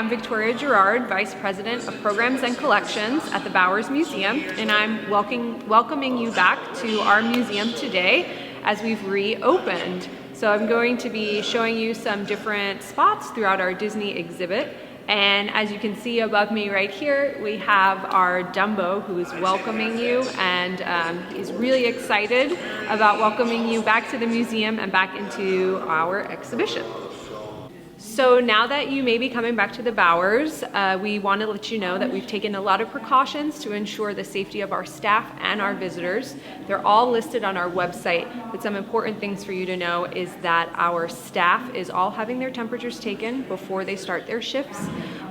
I'm Victoria Gerard, Vice President of Programs and Collections at the Bowers Museum, and I'm welcoming you back to our museum today as we've reopened. So I'm going to be showing you some different spots throughout our Disney exhibit. And as you can see above me right here, we have our Dumbo who is welcoming you, and he's really excited about welcoming you back to the museum and back into our exhibition. So now that you may be coming back to the Bowers, we want to let you know that we've taken a lot of precautions to ensure the safety of our staff and our visitors. They're all listed on our website, but some important things for you to know is that our staff is all having their temperatures taken before they start their shifts.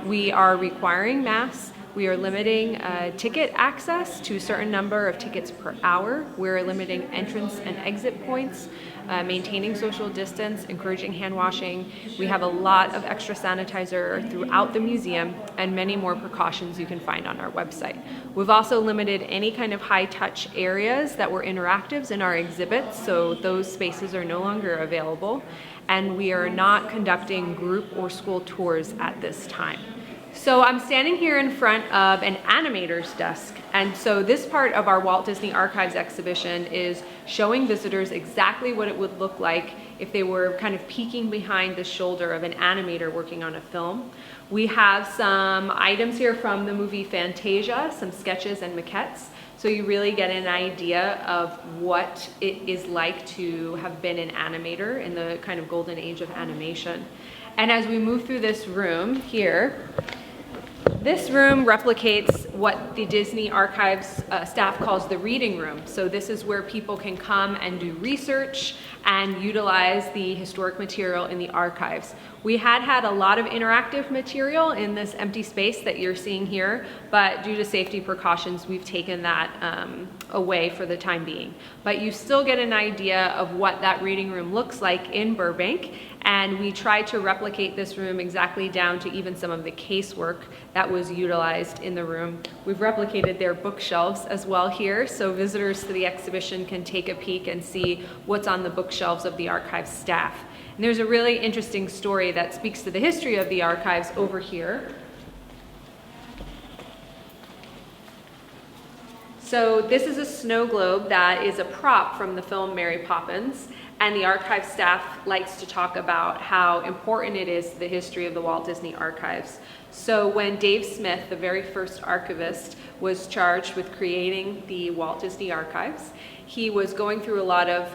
We are requiring masks. We are limiting ticket access to a certain number of tickets per hour. We're limiting entrance and exit points, maintaining social distance, encouraging hand washing. We have a lot of extra sanitizer throughout the museum and many more precautions you can find on our website. We've also limited any kind of high-touch areas that were interactives in our exhibits, so those spaces are no longer available. And we are not conducting group or school tours at this time. So I'm standing here in front of an Animators Desk, and so this part of our Walt Disney Archives exhibition is showing visitors exactly what it would look like if they were kind of peeking behind the shoulder of an animator working on a film. We have some items here from the movie Fantasia, some sketches and maquettes, so you really get an idea of what it is like to have been an animator in the kind of golden age of animation. And as we move through this room here, this room replicates what the Disney Archives staff calls the reading room. So this is where people can come and do research and utilize the historic material in the archives. We had a lot of interactive material in this empty space that you're seeing here, but due to safety precautions, we've taken that away for the time being. But you still get an idea of what that reading room looks like in Burbank, and we tried to replicate this room exactly down to even some of the casework that was utilized in the room. We've replicated their bookshelves as well here, so visitors to the exhibition can take a peek and see what's on the bookshelves of the archives staff. And there's a really interesting story that speaks to the history of the archives over here. So this is a snow globe that is a prop from the film Mary Poppins, and the archive staff likes to talk about how important it is to the history of the Walt Disney Archives. So when Dave Smith, the very first archivist, was charged with creating the Walt Disney Archives, he was going through a lot of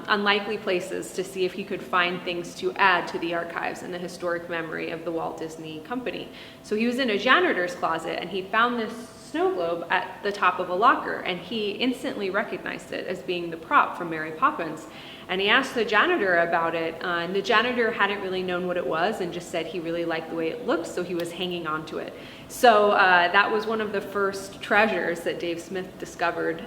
unlikely places to see if he could find things to add to the archives and the historic memory of the Walt Disney Company. So he was in a janitor's closet and he found this snow globe at the top of a locker, and he instantly recognized it as being the prop from Mary Poppins. And he asked the janitor about it, and the janitor hadn't really known what it was and just said he really liked the way it looked, so he was hanging on to it. So that was one of the first treasures that Dave Smith discovered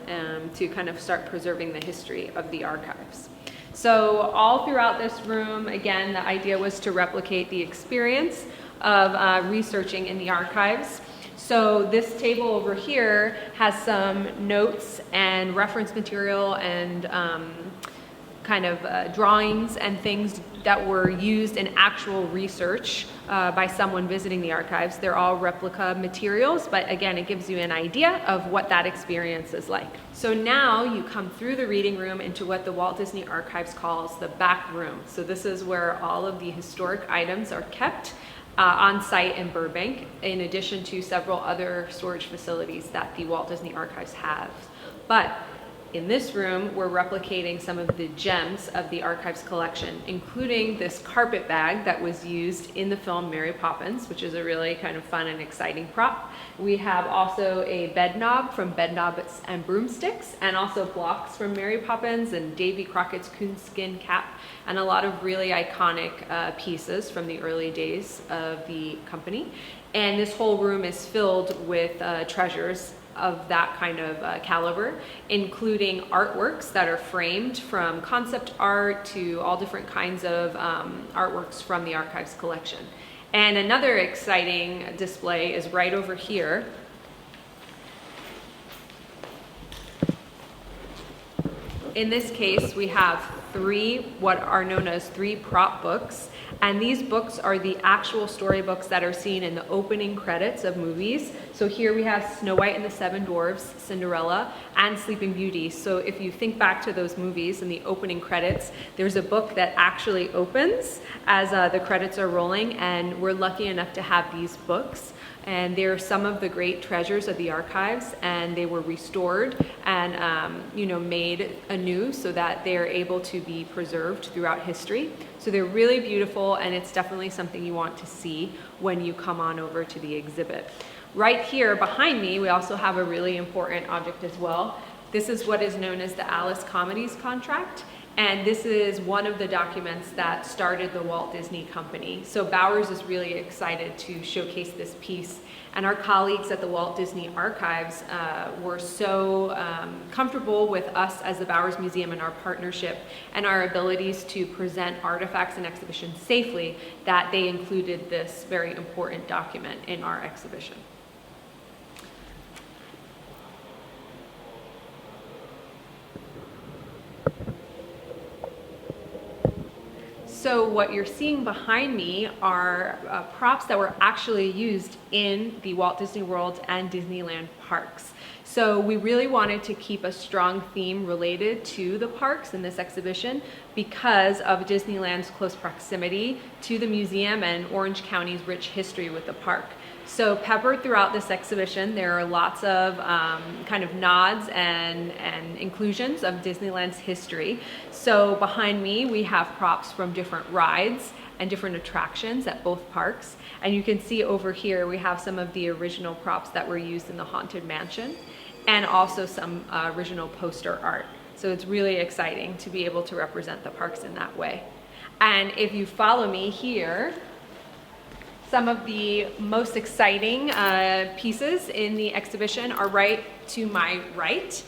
to kind of start preserving the history of the archives. So all throughout this room, again, the idea was to replicate the experience of researching in the archives. So this table over here has some notes and reference material and kind of drawings and things that were used in actual research by someone visiting the archives. They're all replica materials, but again, it gives you an idea of what that experience is like. So now you come through the reading room into what the Walt Disney Archives calls the back room. So this is where all of the historic items are kept on site in Burbank, in addition to several other storage facilities that the Walt Disney Archives have. But in this room, we're replicating some of the gems of the archives collection, including this carpet bag that was used in the film Mary Poppins, which is a really kind of fun and exciting prop. We have also a bed knob from Bed Knobs and Broomsticks, and also blocks from Mary Poppins and Davy Crockett's coonskin cap, and a lot of really iconic pieces from the early days of the company. And this whole room is filled with treasures of that kind of caliber, including artworks that are framed, from concept art to all different kinds of artworks from the archives collection. And another exciting display is right over here. In this case, we have three what are known as 3 prop books, And these books are the actual storybooks that are seen in the opening credits of movies. So here we have Snow White and the Seven Dwarfs, Cinderella, and Sleeping Beauty. So if you think back to those movies in the opening credits, there's a book that actually opens as the credits are rolling, and we're lucky enough to have these books. And they're some of the great treasures of the archives, and they were restored and made anew so that they're able to be preserved throughout history. So they're really beautiful, and it's definitely something you want to see when you come on over to the exhibit. Right here behind me, we also have a really important object as well. This is what is known as the Alice Comedies contract. And this is one of the documents that started the Walt Disney Company. So Bowers is really excited to showcase this piece. And our colleagues at the Walt Disney Archives were so comfortable with us as the Bowers Museum and our partnership and our abilities to present artifacts and exhibitions safely that they included this very important document in our exhibition. So what you're seeing behind me are props that were actually used in the Walt Disney World and Disneyland parks. So we really wanted to keep a strong theme related to the parks in this exhibition because of Disneyland's close proximity to the museum and Orange County's rich history with the park. So peppered throughout this exhibition, there are lots of kind of nods and inclusions of Disneyland's history. So behind me, we have props from different rides and different attractions at both parks. And you can see over here, we have some of the original props that were used in the Haunted Mansion and also some original poster art. So it's really exciting to be able to represent the parks in that way. And if you follow me here, some of the most exciting pieces in the exhibition are right to my right.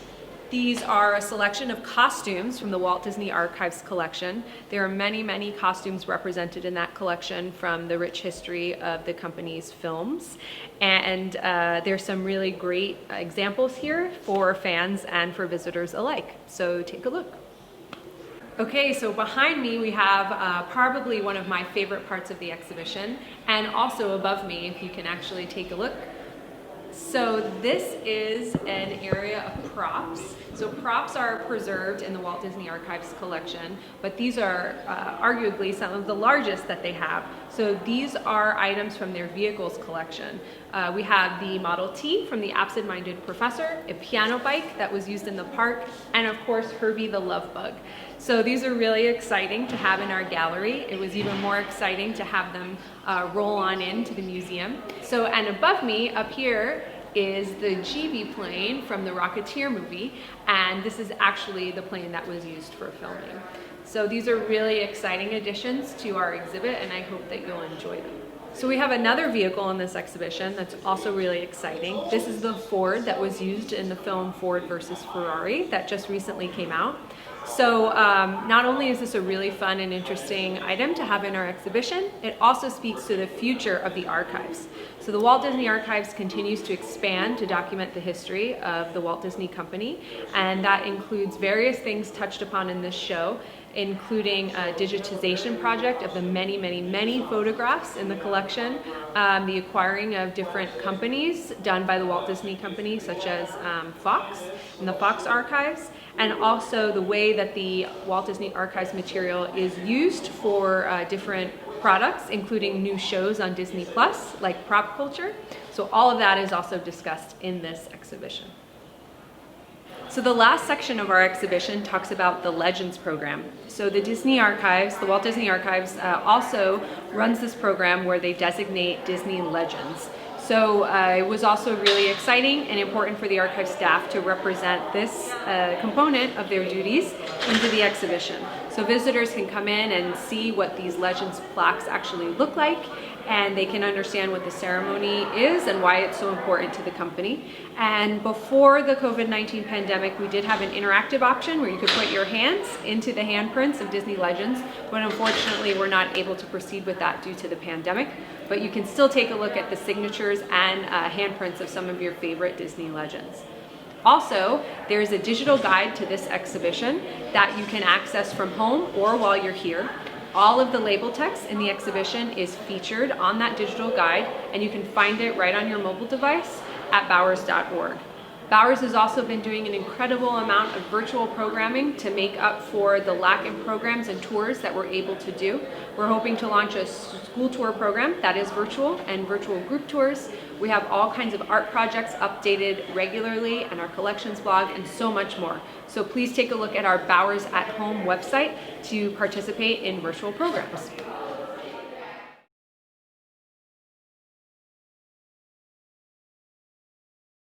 These are a selection of costumes from the Walt Disney Archives collection. There are many, many costumes represented in that collection from the rich history of the company's films. And there's some really great examples here for fans and for visitors alike. So take a look. Okay, so behind me we have probably one of my favorite parts of the exhibition, and also above me, if you can actually take a look. So this is an area of props. So props are preserved in the Walt Disney Archives collection, but these are arguably some of the largest that they have. So these are items from their vehicles collection. We have the Model T from the Absent-Minded Professor, a piano bike that was used in the park, and of course Herbie the Love Bug. So these are really exciting to have in our gallery. It was even more exciting to have them roll on into the museum. So, and above me, up here, is the GB plane from the Rocketeer movie, and this is actually the plane that was used for filming. So these are really exciting additions to our exhibit, and I hope that you'll enjoy them. So we have another vehicle in this exhibition that's also really exciting. This is the Ford that was used in the film Ford versus Ferrari that just recently came out. So not only is this a really fun and interesting item to have in our exhibition, it also speaks to the future of the archives. So the Walt Disney Archives continues to expand to document the history of the Walt Disney Company, and that includes various things touched upon in this show, including a digitization project of the many, many, many photographs in the collection, the acquiring of different companies done by the Walt Disney Company, such as Fox and the Fox Archives, and also the way that the Walt Disney Archives material is used for different products, including new shows on Disney Plus, like Prop Culture. So all of that is also discussed in this exhibition. So the last section of our exhibition talks about the Legends program. So the Disney Archives, the Walt Disney Archives also runs this program where they designate Disney Legends. So it was also really exciting and important for the archive staff to represent this component of their duties into the exhibition. So visitors can come in and see what these Legends plaques actually look like, and they can understand what the ceremony is and why it's so important to the company. And before the COVID-19 pandemic, we did have an interactive option where you could put your hands into the handprints of Disney Legends, but unfortunately we're not able to proceed with that due to the pandemic. But you can still take a look at the signatures and handprints of some of your favorite Disney Legends. Also, there is a digital guide to this exhibition that you can access from home or while you're here. All of the label text in the exhibition is featured on that digital guide, and you can find it right on your mobile device at bowers.org. Bowers has also been doing an incredible amount of virtual programming to make up for the lack in programs and tours that we're able to do. We're hoping to launch a school tour program that is virtual and virtual group tours. We have all kinds of art projects updated regularly and our collections blog and so much more. So please take a look at our Bowers at Home website to participate in virtual programs.